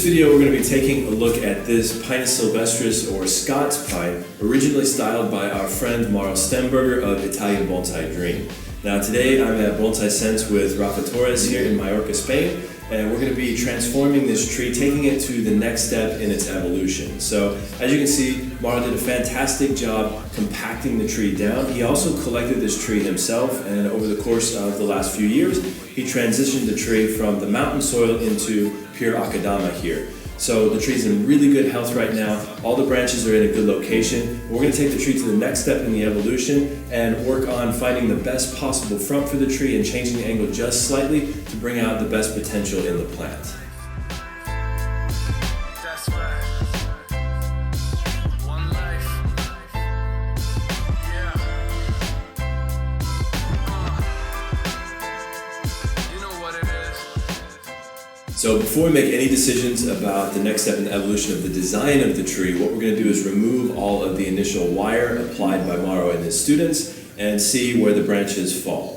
video, we're going to be taking a look at this Pinus sylvestris, or Scots Pine, originally styled by our friend Mauro Stemberger of Italian Bonsai Dream. Now today I'm at Bonsai Sense with Rafa Torres here in Mallorca, Spain, and we're going to be transforming this tree, taking it to the next step in its evolution. So as you can see, Mauro did a fantastic job compacting the tree down. He also collected this tree himself, and over the course of the last few years, he transitioned the tree from the mountain soil into pure akadama here. So the tree's in really good health right now. All the branches are in a good location. We're going to take the tree to the next step in the evolution and work on finding the best possible front for the tree and changing the angle just slightly to bring out the best potential in the plant. So before we make any decisions about the next step in the evolution of the design of the tree, what we're going to do is remove all of the initial wire applied by Mauro and his students and see where the branches fall.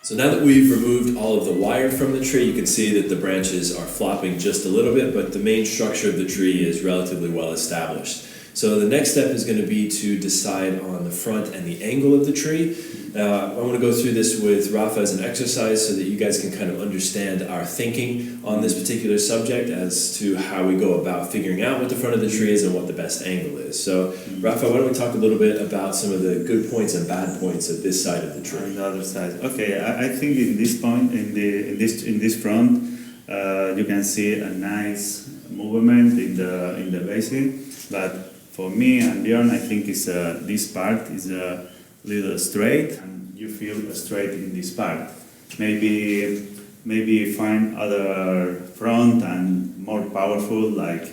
So now that we've removed all of the wire from the tree, you can see that the branches are flopping just a little bit, but the main structure of the tree is relatively well established. So the next step is going to be to decide on the front and the angle of the tree. I want to go through this with Rafa as an exercise so that you guys can kind of understand our thinking on this particular subject as to how we go about figuring out what the front of the tree is and what the best angle is. So Rafa, why don't we talk a little bit about some of the good points and bad points of this side of the tree? On the other side. Okay, I think in this point, in this front, you can see a nice movement in the basin, but for me and Bjorn, I think this part is a little straight, and you feel straight in this part. Maybe find other front and more powerful like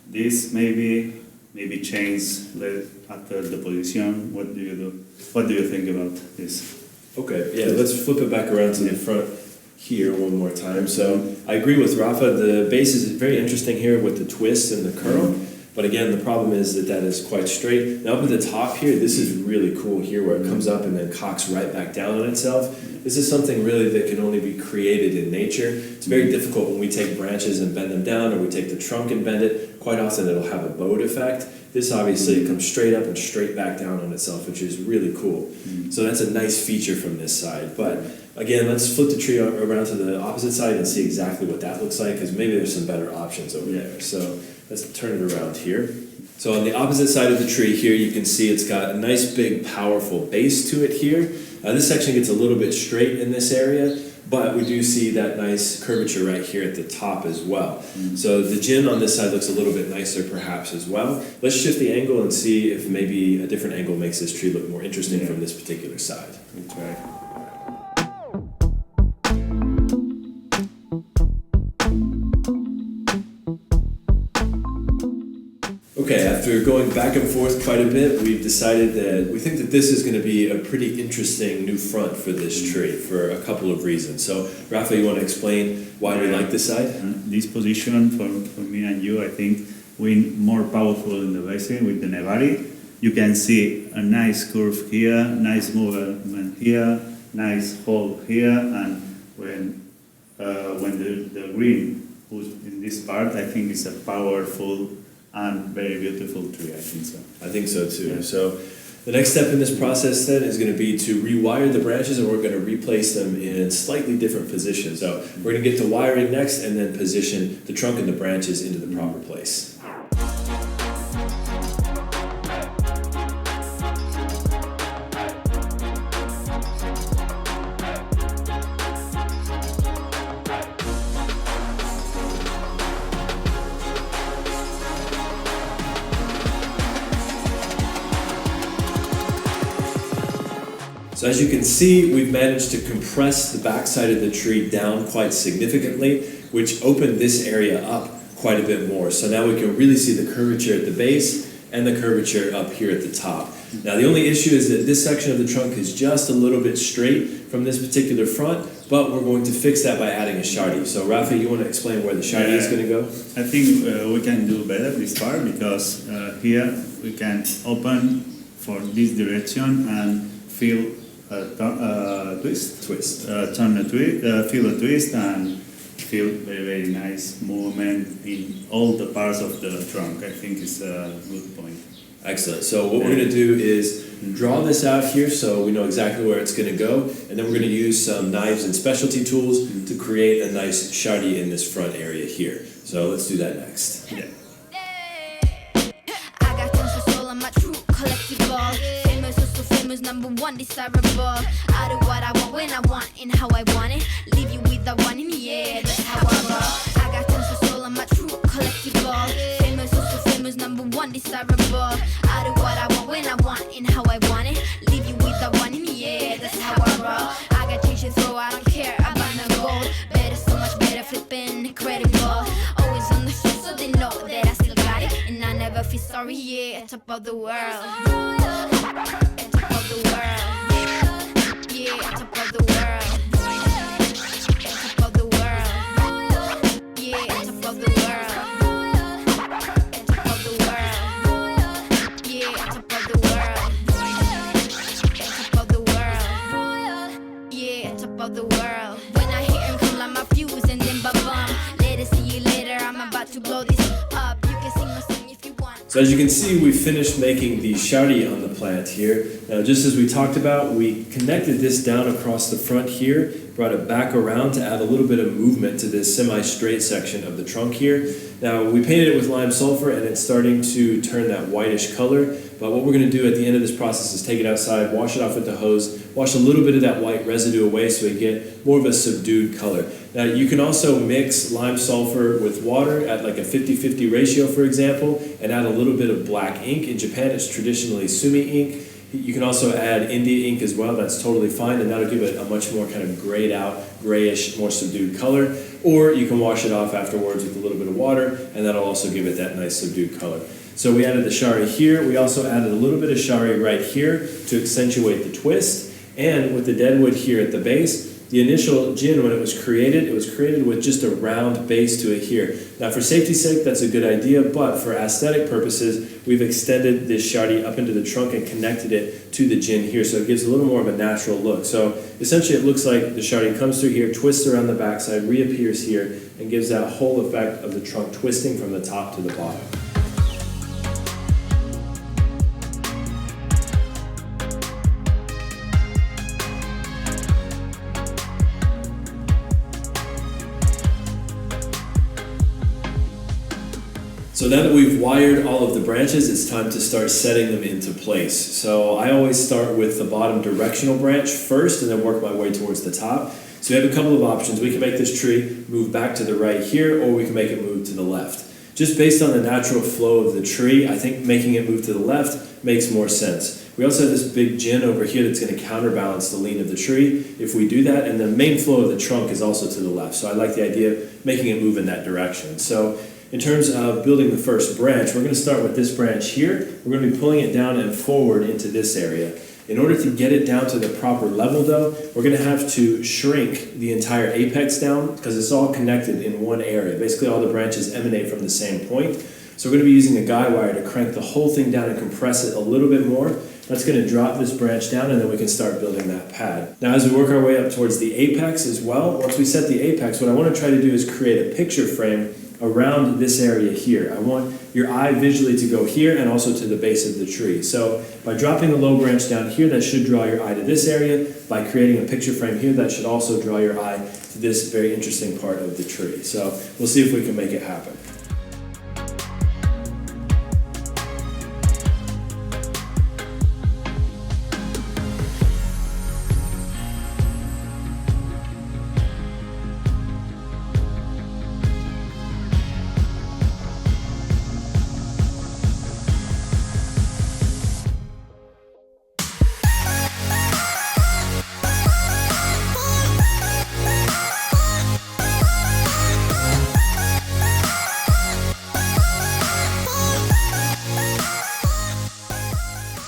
this. Maybe change after the position. What do you do? What do you think about this? Okay, yeah, let's flip it back around to the front here one more time. So I agree with Rafa. The base is very interesting here with the twist and the curl. But again, the problem is that is quite straight. Now up at the top here, this is really cool here where it comes up and then cocks right back down on itself. This is something really that can only be created in nature. It's very difficult when we take branches and bend them down, or we take the trunk and bend it. Quite often it'll have a bowed effect. This obviously comes straight up and straight back down on itself, which is really cool. So that's a nice feature from this side. But again, let's flip the tree around to the opposite side and see exactly what that looks like, because maybe there's some better options over there. So let's turn it around here. So on the opposite side of the tree here, you can see it's got a nice big powerful base to it here. This section gets a little bit straight in this area, but we do see that nice curvature right here at the top as well. So the gin on this side looks a little bit nicer perhaps as well. Let's shift the angle and see if maybe a different angle makes this tree look more interesting from this particular side. That's right. Okay, after going back and forth quite a bit, we've decided that we think that this is going to be a pretty interesting new front for this tree for a couple of reasons. So, Rafa, you want to explain why we like this side? This position for me and you, I think, we're more powerful in the basin with the Nevari. You can see a nice curve here, nice movement here, nice hole here, and when the green goes in this part, I think it's a powerful and very beautiful tree, I think so. I think so too. Yeah. So the next step in this process then is going to be to rewire the branches, and we're going to replace them in slightly different positions. So we're going to get to wiring next and then position the trunk and the branches into the proper place. So as you can see, we've managed to compress the backside of the tree down quite significantly, which opened this area up quite a bit more. So now we can really see the curvature at the base and the curvature up here at the top. Now the only issue is that this section of the trunk is just a little bit straight from this particular front, but we're going to fix that by adding a shardy. So Rafa, you want to explain where the shardy is going to go? I think we can do better this part because here we can open for this direction and feel a twist. Turn a twist, feel a twist and feel very, very nice movement in all the parts of the trunk. I think is a good point. Excellent. So what we're going to do is draw this out here so we know exactly where it's going to go, and then we're going to use some knives and specialty tools to create a nice shardy in this front area here. So let's do that next. Yeah. I got tons of soul on my true collectible. Famous, also famous, number one desirable. I do what I want when I want and how I want it. Leave you with the one in the air, that's how I roll. I got tons of soul on my true collectible. Famous, also famous, number one desirable. I do what I want when I want and how I want it. Leave you with the one in the air, that's how I roll. I got change to throw, I don't care about no gold. Better, so much better, flipping incredible. Always on the show so they know that I still got it. And I never feel sorry, yeah, top of the world. Top of the world. Yeah, top of the world. Top of the world. Yeah, top of the world. Top of the world. Yeah, top of the world. Top of the world. Yeah, top of the world. When I hear him come like my fuse and then ba-bum. Later, see you later, I'm about to blow this up. You can sing my song if you want. So as you can see, we finished making the shardy on the plant here. Now, just as we talked about, we connected this down across the front here, brought it back around to add a little bit of movement to this semi-straight section of the trunk here. Now, we painted it with lime sulfur and it's starting to turn that whitish color, but what we're going to do at the end of this process is take it outside, wash it off with the hose, wash a little bit of that white residue away so we get more of a subdued color. Now, you can also mix lime sulfur with water at like a 50-50 ratio, for example, and add a little bit of black ink. In Japan, it's traditionally sumi ink. You can also add India ink as well, that's totally fine, and that'll give it a much more kind of grayed out, grayish, more subdued color. Or you can wash it off afterwards with a little bit of water, and that'll also give it that nice subdued color. So we added the shari here, we also added a little bit of shari right here to accentuate the twist, and with the deadwood here at the base, the initial gin, when it was created with just a round base to it here. Now for safety's sake, that's a good idea, but for aesthetic purposes, we've extended this shardy up into the trunk and connected it to the gin here, so it gives a little more of a natural look. So essentially it looks like the shardy comes through here, twists around the backside, reappears here, and gives that whole effect of the trunk twisting from the top to the bottom. So now that we've wired all of the branches, it's time to start setting them into place. So I always start with the bottom directional branch first and then work my way towards the top. So we have a couple of options. We can make this tree move back to the right here, or we can make it move to the left. Just based on the natural flow of the tree, I think making it move to the left makes more sense. We also have this big gin over here that's going to counterbalance the lean of the tree if we do that, and the main flow of the trunk is also to the left. So I like the idea of making it move in that direction. So in terms of building the first branch, we're going to start with this branch here. We're going to be pulling it down and forward into this area. In order to get it down to the proper level though, we're going to have to shrink the entire apex down because it's all connected in one area. Basically all the branches emanate from the same point. So we're going to be using a guy wire to crank the whole thing down and compress it a little bit more. That's going to drop this branch down and then we can start building that pad. Now as we work our way up towards the apex as well, once we set the apex, what I want to try to do is create a picture frame around this area here. I want your eye visually to go here and also to the base of the tree. So by dropping the low branch down here, that should draw your eye to this area. By creating a picture frame here, that should also draw your eye to this very interesting part of the tree. So we'll see if we can make it happen.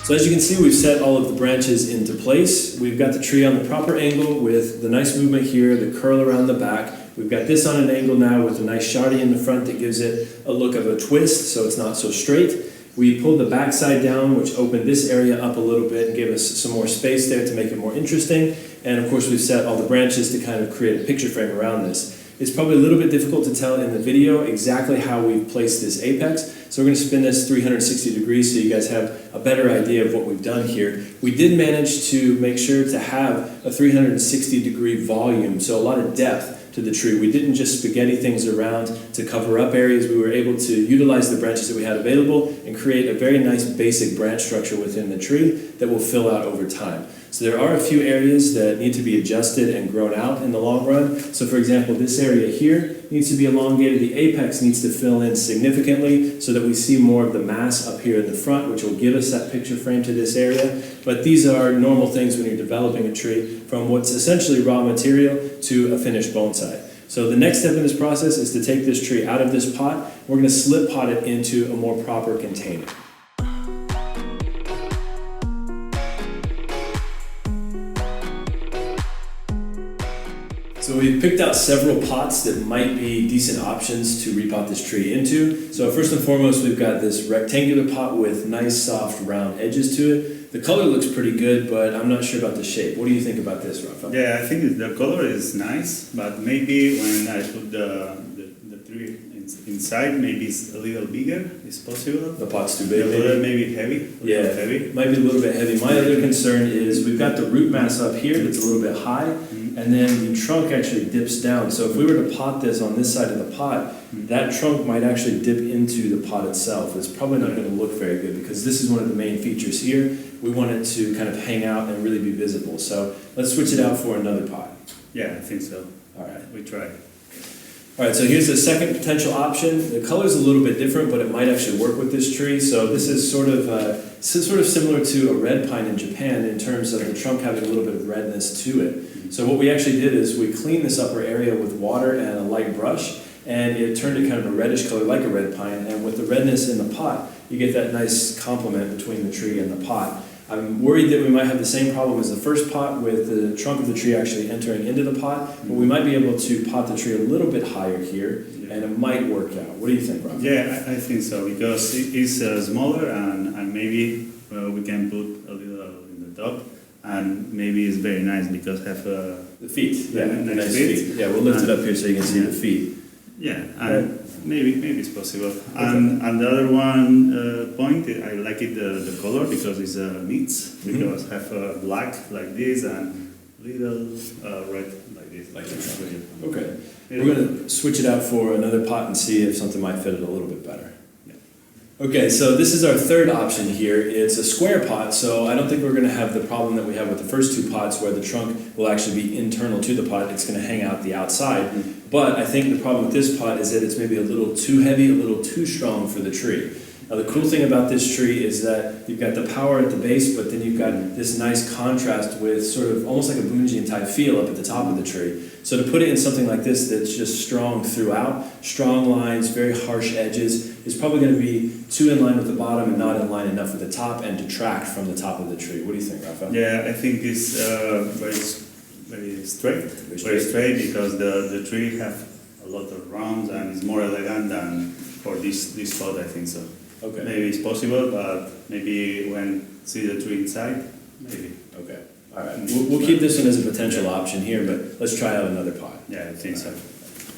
So as you can see, we've set all of the branches into place. We've got the tree on the proper angle with the nice movement here, the curl around the back. We've got this on an angle now with a nice shardy in the front that gives it a look of a twist, so it's not so straight. We pulled the back side down, which opened this area up a little bit and gave us some more space there to make it more interesting. And of course, we've set all the branches to kind of create a picture frame around this. It's probably a little bit difficult to tell in the video exactly how we've placed this apex. So we're going to spin this 360 degrees so you guys have a better idea of what we've done here. We did manage to make sure to have a 360 degree volume, so a lot of depth to the tree. We didn't just spaghetti things around to cover up areas. We were able to utilize the branches that we had available and create a very nice basic branch structure within the tree that will fill out over time. So there are a few areas that need to be adjusted and grown out in the long run. So for example, this area here needs to be elongated. The apex needs to fill in significantly so that we see more of the mass up here in the front, which will give us that picture frame to this area. But these are normal things when you're developing a tree, from what's essentially raw material to a finished bonsai. So the next step in this process is to take this tree out of this pot. We're going to slip pot it into a more proper container. So we've picked out several pots that might be decent options to repot this tree into. So first and foremost, we've got this rectangular pot with nice, soft, round edges to it. The color looks pretty good, but I'm not sure about the shape. What do you think about this, Rafa? Yeah, I think the color is nice, but maybe when I put the tree inside, maybe it's a little bigger. It's possible. The pot's too big, maybe heavy. Yeah, heavy. Might be a little bit heavy. My other concern is we've got the root mass up here that's a little bit high, and then the trunk actually dips down. So if we were to pot this on this side of the pot, that trunk might actually dip into the pot itself. It's probably not going to look very good because this is one of the main features here. We want it to kind of hang out and really be visible. So let's switch it out for another pot. Yeah, I think so. All right. We try. All right, so here's the second potential option. The color's a little bit different, but it might actually work with this tree. So this is sort of similar to a red pine in Japan in terms of the trunk having a little bit of redness to it. So what we actually did is we cleaned this upper area with water and a light brush, and it turned it kind of a reddish color like a red pine. And with the redness in the pot, you get that nice complement between the tree and the pot. I'm worried that we might have the same problem as the first pot with the trunk of the tree actually entering into the pot, but we might be able to pot the tree a little bit higher here, and it might work out. What do you think, Rob? Yeah, I think so, because it's smaller, and maybe we can put a little in the top, and maybe it's very nice because have the feet. Yeah, the nice feet. Yeah, we'll lift it up here so you can see the feet. Yeah, and maybe it's possible. Okay. And the other one point, I like it the color because it's a mix. Because have black like this and little red like this. Like this. Okay. We're going to switch it out for another pot and see if something might fit it a little bit better. Okay, so this is our third option here. It's a square pot, so I don't think we're going to have the problem that we have with the first two pots where the trunk will actually be internal to the pot. It's going to hang out the outside. But I think the problem with this pot is that it's maybe a little too heavy, a little too strong for the tree. Now the cool thing about this tree is that you've got the power at the base, but then you've got this nice contrast with sort of almost like a Bunjin type feel up at the top of the tree. So to put it in something like this that's just strong throughout, strong lines, very harsh edges, is probably going to be too in line with the bottom and not in line enough with the top and detract from the top of the tree. What do you think, Rafa? Yeah, I think it's very straight because the tree have a lot of rounds and it's more elegant than for this pot, I think so. Okay. Maybe it's possible, but maybe when see the tree inside, maybe. Okay. All right. We'll keep this one as a potential option here, but let's try out another pot. Yeah, I think so.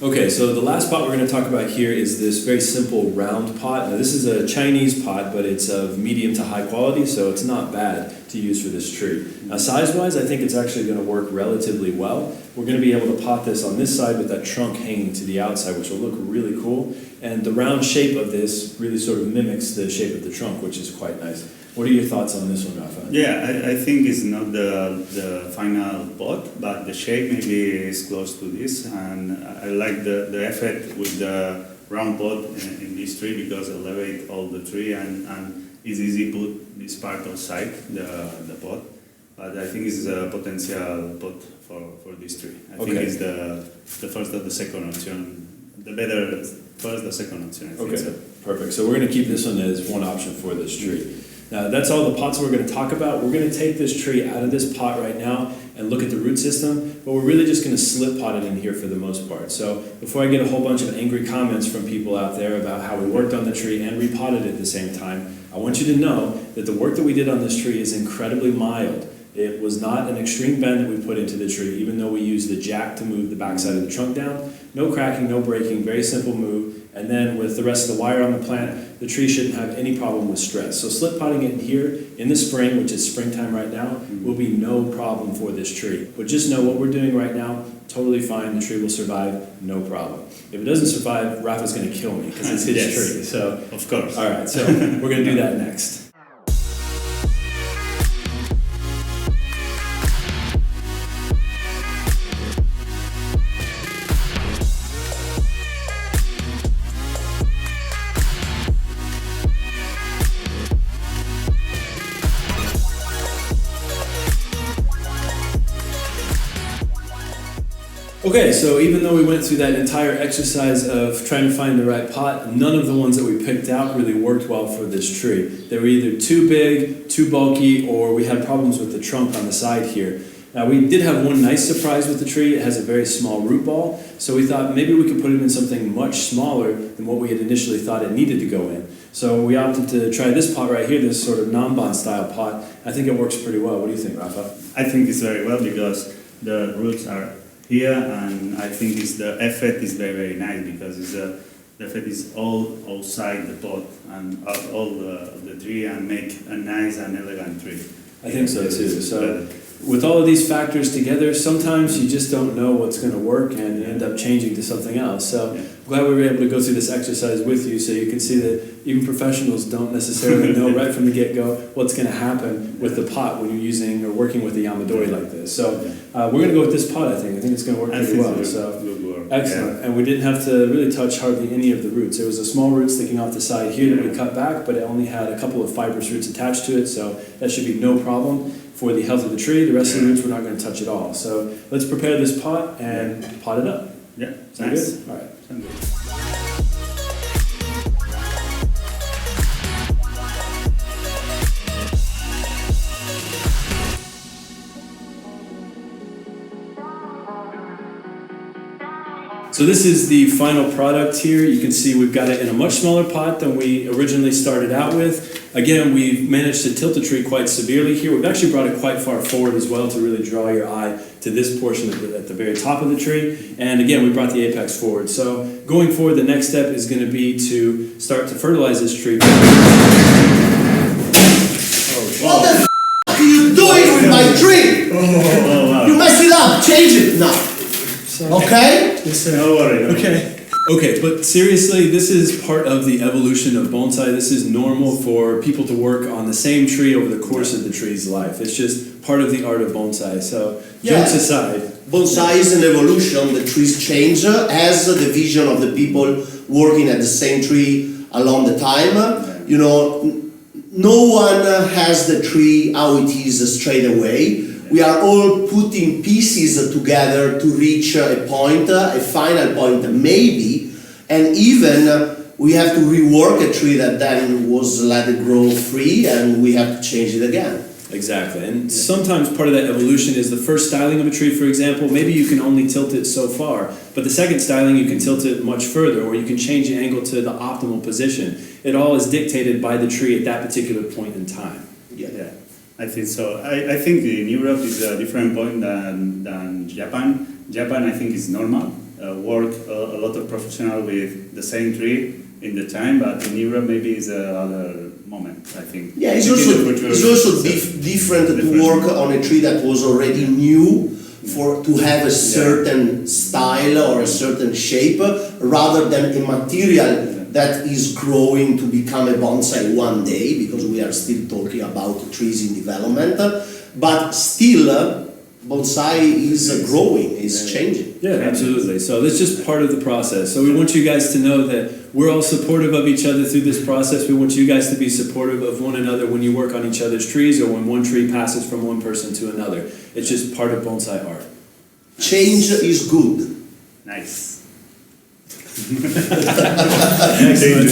Okay, so the last pot we're going to talk about here is this very simple round pot. Now this is a Chinese pot, but it's of medium to high quality, so it's not bad to use for this tree. Now size-wise, I think it's actually going to work relatively well. We're going to be able to pot this on this side with that trunk hanging to the outside, which will look really cool. And the round shape of this really sort of mimics the shape of the trunk, which is quite nice. What are your thoughts on this one, Rafa? Yeah, I think it's not the final pot, but the shape maybe is close to this, and I like the effect with the round pot in this tree because it elevates all the tree and it's easy to put this part outside the pot. But I think it's a potential pot for this tree. I think it's the first or the second option. The better first, the second option. I think so. Perfect. So we're going to keep this one as one option for this tree. Now, that's all the pots we're going to talk about. We're going to take this tree out of this pot right now and look at the root system, but we're really just going to slip pot it in here for the most part. So before I get a whole bunch of angry comments from people out there about how we worked on the tree and repotted it at the same time, I want you to know that the work that we did on this tree is incredibly mild. It was not an extreme bend that we put into the tree, even though we used the jack to move the backside of the trunk down. No cracking, no breaking, very simple move. And then with the rest of the wire on the plant, the tree shouldn't have any problem with stress. So slip potting it in here in the spring, which is springtime right now, will be no problem for this tree. But just know what we're doing right now, totally fine. The tree will survive, no problem. If it doesn't survive, Rafa's going to kill me because it's his Yes, tree. So, of course. all right, so we're going to do that next. Okay, so even though we went through that entire exercise of trying to find the right pot, none of the ones that we picked out really worked well for this tree. They were either too big, too bulky, or we had problems with the trunk on the side here. Now we did have one nice surprise with the tree. It has a very small root ball, so we thought maybe we could put it in something much smaller than what we had initially thought it needed to go in. So we opted to try this pot right here, this sort of non-Bonsai pot. I think it works pretty well. What do you think, Rafa? I think it's very well because the roots are here, and I think the effect is very, very nice because the effect is all outside the pot and all the tree and make a nice and elegant tree. I think so too. So with all of these factors together, sometimes you just don't know what's going to work and you end up changing to something else. So I'm glad we were able to go through this exercise with you so you can see that even professionals don't necessarily know right from the get-go what's going to happen with the pot when you're using or working with a Yamadori like this. So we're going to go with this pot, I think. I think it's going to work pretty well. So excellent. And we didn't have to really touch hardly any of the roots. There was a small root sticking off the side here that we cut back, but it only had a couple of fibrous roots attached to it, so that should be no problem for the health of the tree. The rest of the roots we're not going to touch at all. So let's prepare this pot and pot it up. Yeah, Sound nice. good? All right. Sound good. So this is the final product here. You can see we've got it in a much smaller pot than we originally started out with. Again, we've managed to tilt the tree quite severely here. We've actually brought it quite far forward as well to really draw your eye to this portion at the very top of the tree. And again, we brought the apex forward. So going forward, the next step is going to be to start to fertilize this tree. What the f*** are you doing with my tree? Wow. You messed it up. Change it now. Okay? No worry. Okay, but seriously, this is part of the evolution of bonsai. This is normal for people to work on the same tree over the course of the tree's life. It's just part of the art of bonsai. So, jokes aside. Bonsai is an evolution. The trees change as the vision of the people working at the same tree along the time. You know, no one has the tree how it is straight away. We are all putting pieces together to reach a point, a final point maybe, and even we have to rework a tree that then was let it grow free and we have to change it again. Exactly, and sometimes part of that evolution is the first styling of a tree, for example, maybe you can only tilt it so far, but the second styling you can tilt it much further, or you can change the angle to the optimal position. It all is dictated by the tree at that particular point in time. Yeah. I think so. I think in Europe is a different point than Japan. Japan, I think, is normal. Work a lot of professionals with the same tree in the time, but in Europe maybe it's another moment, I think. Yeah, it's also different to work on a tree that was already new to have a certain style or a certain shape rather than a material that is growing to become a bonsai one day, because we are still talking about trees in development, but still bonsai is growing, is changing. Yeah, absolutely. So that's just part of the process. So we want you guys to know that we're all supportive of each other through this process. We want you guys to be supportive of one another when you work on each other's trees or when one tree passes from one person to another. It's just part of bonsai art. Change is good. Nice. Excellent.